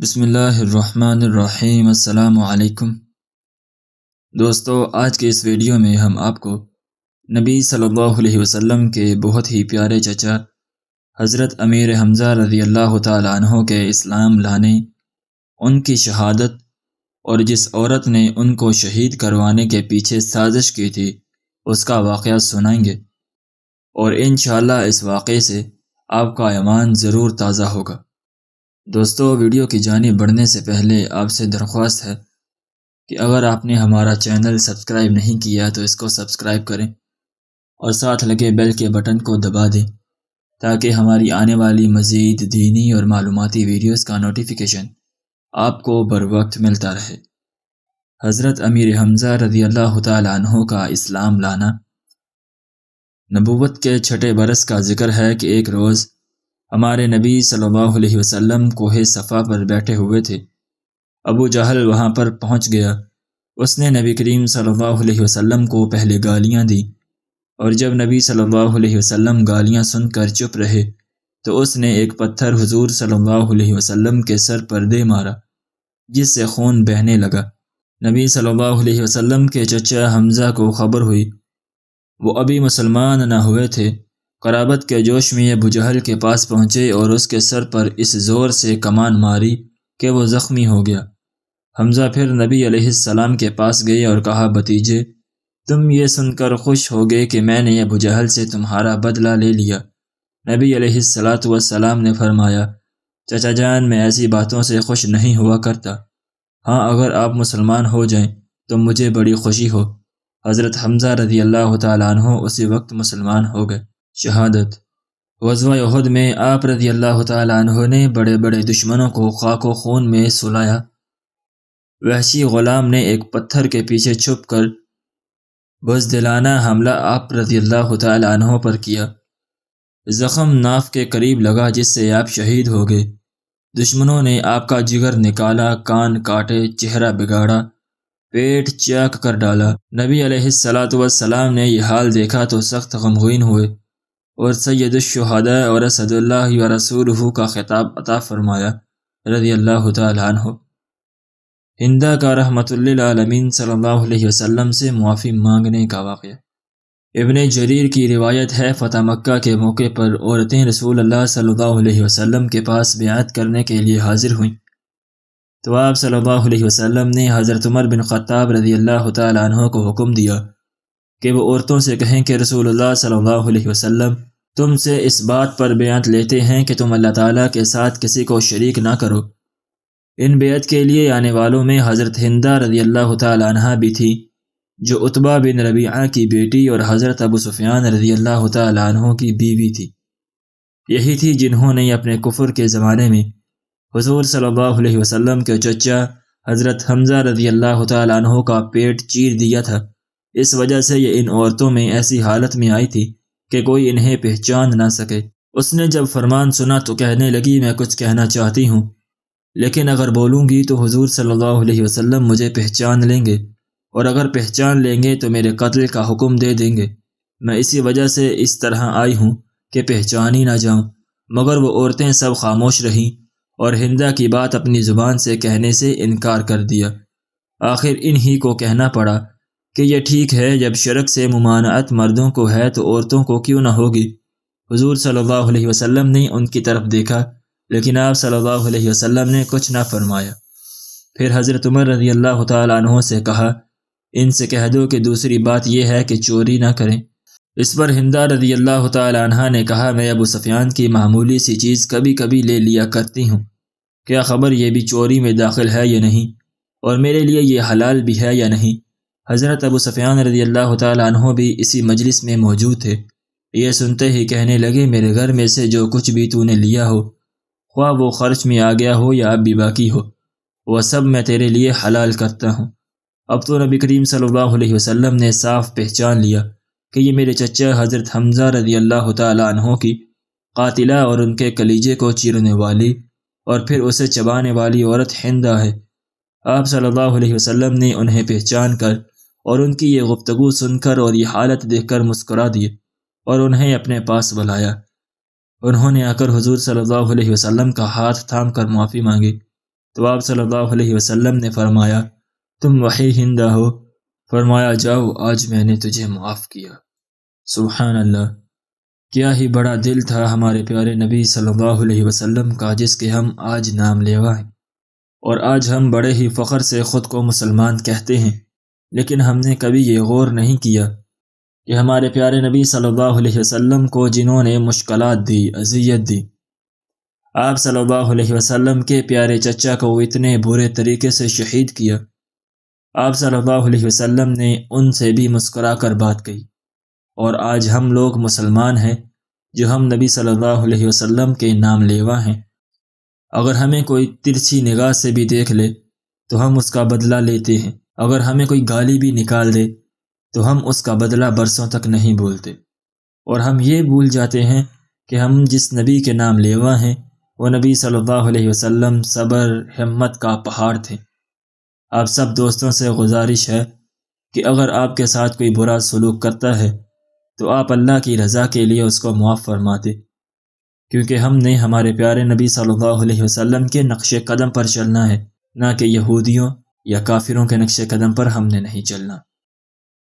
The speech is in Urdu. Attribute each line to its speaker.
Speaker 1: بسم اللہ الرحمن الرحیم۔ السلام علیکم دوستو، آج کے اس ویڈیو میں ہم آپ کو نبی صلی اللہ علیہ وسلم کے بہت ہی پیارے چچا حضرت امیر حمزہ رضی اللہ تعالیٰ عنہ کے اسلام لانے، ان کی شہادت اور جس عورت نے ان کو شہید کروانے کے پیچھے سازش کی تھی اس کا واقعہ سنائیں گے، اور انشاءاللہ اس واقعے سے آپ کا ایمان ضرور تازہ ہوگا۔ دوستو، ویڈیو کی جانب بڑھنے سے پہلے آپ سے درخواست ہے کہ اگر آپ نے ہمارا چینل سبسکرائب نہیں کیا تو اس کو سبسکرائب کریں اور ساتھ لگے بیل کے بٹن کو دبا دیں تاکہ ہماری آنے والی مزید دینی اور معلوماتی ویڈیوز کا نوٹیفیکیشن آپ کو بر وقت ملتا رہے۔ حضرت امیر حمزہ رضی اللہ تعالیٰ عنہ کا اسلام لانا۔ نبوت کے چھٹے برس کا ذکر ہے کہ ایک روز ہمارے نبی صلی اللہ علیہ وسلم کوہ صفا پر بیٹھے ہوئے تھے۔ ابو جہل وہاں پر پہنچ گیا۔ اس نے نبی کریم صلی اللہ علیہ وسلم کو پہلے گالیاں دیں، اور جب نبی صلی اللہ علیہ وسلم گالیاں سن کر چپ رہے تو اس نے ایک پتھر حضور صلی اللہ علیہ وسلم کے سر پر دے مارا، جس سے خون بہنے لگا۔ نبی صلی اللہ علیہ وسلم کے چچا حمزہ کو خبر ہوئی۔ وہ ابھی مسلمان نہ ہوئے تھے۔ قرابت کے جوش میں ابو جہل کے پاس پہنچے اور اس کے سر پر اس زور سے کمان ماری کہ وہ زخمی ہو گیا۔ حمزہ پھر نبی علیہ السلام کے پاس گئے اور کہا، بھتیجے، تم یہ سن کر خوش ہوگے کہ میں نے ابو جہل سے تمہارا بدلہ لے لیا۔ نبی علیہ السلام نے فرمایا، چچا جان، میں ایسی باتوں سے خوش نہیں ہوا کرتا۔ ہاں، اگر آپ مسلمان ہو جائیں تو مجھے بڑی خوشی ہو۔ حضرت حمزہ رضی اللہ تعالیٰ عنہ اسی وقت مسلمان ہو گئے۔ شہادت۔ غزوہ احد میں آپ رضی اللہ تعالیٰ عنہ نے بڑے بڑے دشمنوں کو خاک و خون میں سلایا۔ وحشی غلام نے ایک پتھر کے پیچھے چھپ کر بزدلانہ حملہ آپ رضی اللہ تعالیٰ عنہ پر کیا۔ زخم ناف کے قریب لگا جس سے آپ شہید ہو گئے۔ دشمنوں نے آپ کا جگر نکالا، کان کاٹے، چہرہ بگاڑا، پیٹ چاک کر ڈالا۔ نبی علیہ السلام نے یہ حال دیکھا تو سخت غمگین ہوئے اور سید الشہداء اور اسد اللہ و رسولہ کا خطاب عطا فرمایا رضی اللہ تعالیٰ عنہ۔ ہندہ کا رحمت للعالمین صلی اللہ علیہ وسلم سے معافی مانگنے کا واقعہ۔ ابن جریر کی روایت ہے، فتح مکہ کے موقع پر عورتیں رسول اللہ صلی اللہ علیہ وسلم کے پاس بیعت کرنے کے لیے حاضر ہوئیں تو آپ صلی اللہ علیہ وسلم نے حضرت عمر بن خطاب رضی اللہ تعالیٰ عنہ کو حکم دیا کہ وہ عورتوں سے کہیں کہ رسول اللہ صلی اللہ علیہ وسلم تم سے اس بات پر بیعت لیتے ہیں کہ تم اللہ تعالیٰ کے ساتھ کسی کو شریک نہ کرو۔ ان بیعت کے لیے آنے والوں میں حضرت ہندہ رضی اللہ تعالیٰ عنہ بھی تھی، جو عتبہ بن ربیعہ کی بیٹی اور حضرت ابو سفیان رضی اللہ تعالیٰ عنہ کی بیوی تھی۔ یہی تھی جنہوں نے اپنے کفر کے زمانے میں حضور صلی اللہ علیہ وسلم کے چچا حضرت حمزہ رضی اللہ تعالیٰ عنہ کا پیٹ چیر دیا تھا۔ اس وجہ سے یہ ان عورتوں میں ایسی حالت میں آئی تھی کہ کوئی انہیں پہچان نہ سکے۔ اس نے جب فرمان سنا تو کہنے لگی، میں کچھ کہنا چاہتی ہوں، لیکن اگر بولوں گی تو حضور صلی اللہ علیہ وسلم مجھے پہچان لیں گے، اور اگر پہچان لیں گے تو میرے قتل کا حکم دے دیں گے۔ میں اسی وجہ سے اس طرح آئی ہوں کہ پہچان ہی نہ جاؤں۔ مگر وہ عورتیں سب خاموش رہیں اور ہندہ کی بات اپنی زبان سے کہنے سے انکار کر دیا۔ آخر انہی کو کہنا پڑا کہ یہ ٹھیک ہے، جب شرک سے ممانعت مردوں کو ہے تو عورتوں کو کیوں نہ ہوگی۔ حضور صلی اللہ علیہ وسلم نے ان کی طرف دیکھا، لیکن آپ صلی اللہ علیہ وسلم نے کچھ نہ فرمایا۔ پھر حضرت عمر رضی اللہ تعالیٰ عنہ سے کہا، ان سے کہہ دو کہ دوسری بات یہ ہے کہ چوری نہ کریں۔ اس پر ہندہ رضی اللہ تعالیٰ عنہ نے کہا، میں ابو سفیان کی معمولی سی چیز کبھی کبھی لے لیا کرتی ہوں، کیا خبر یہ بھی چوری میں داخل ہے یا نہیں، اور میرے لیے یہ حلال بھی ہے یا نہیں۔ حضرت ابو سفیان رضی اللہ تعالیٰ عنہ بھی اسی مجلس میں موجود تھے۔ یہ سنتے ہی کہنے لگے، میرے گھر میں سے جو کچھ بھی تو نے لیا ہو، خواہ وہ خرچ میں آ گیا ہو یا اب بھی باقی ہو، وہ سب میں تیرے لیے حلال کرتا ہوں۔ اب تو نبی کریم صلی اللہ علیہ وسلم نے صاف پہچان لیا کہ یہ میرے چچا حضرت حمزہ رضی اللہ تعالیٰ عنہ کی قاتلہ اور ان کے کلیجے کو چیرنے والی اور پھر اسے چبانے والی عورت ہندہ ہے۔ آپ صلی اللہ علیہ وسلم نے انہیں پہچان کر اور ان کی یہ گفتگو سن کر اور یہ حالت دیکھ کر مسکرا دیے اور انہیں اپنے پاس بلایا۔ انہوں نے آ کر حضور صلی اللہ علیہ وسلم کا ہاتھ تھام کر معافی مانگی تو آپ صلی اللہ علیہ وسلم نے فرمایا تم وحی ہندہ ہو، فرمایا جاؤ آج میں نے تجھے معاف کیا۔ سبحان اللہ، کیا ہی بڑا دل تھا ہمارے پیارے نبی صلی اللہ علیہ وسلم کا، جس کے ہم آج نام لیوا ہیں، اور آج ہم بڑے ہی فخر سے خود کو مسلمان کہتے ہیں، لیکن ہم نے کبھی یہ غور نہیں کیا کہ ہمارے پیارے نبی صلی اللہ علیہ وسلم کو جنہوں نے مشکلات دی، اذیت دی، آپ صلی اللہ علیہ وسلم کے پیارے چچا کو اتنے برے طریقے سے شہید کیا، آپ صلی اللہ علیہ وسلم نے ان سے بھی مسکرا کر بات کہی، اور آج ہم لوگ مسلمان ہیں جو ہم نبی صلی اللہ علیہ وسلم کے نام لیوا ہیں، اگر ہمیں کوئی ترچھی نگاہ سے بھی دیکھ لے تو ہم اس کا بدلہ لیتے ہیں، اگر ہمیں کوئی گالی بھی نکال دے تو ہم اس کا بدلہ برسوں تک نہیں بولتے، اور ہم یہ بھول جاتے ہیں کہ ہم جس نبی کے نام لیوا ہیں وہ نبی صلی اللہ علیہ وسلم صبر ہمت کا پہاڑ تھے۔ آپ سب دوستوں سے گزارش ہے کہ اگر آپ کے ساتھ کوئی برا سلوک کرتا ہے تو آپ اللہ کی رضا کے لیے اس کو معاف فرما دیں، کیونکہ ہم نے ہمارے پیارے نبی صلی اللہ علیہ وسلم کے نقش قدم پر چلنا ہے، نہ کہ یہودیوں یا کافروں کے نقش قدم پر ہم نے نہیں چلنا۔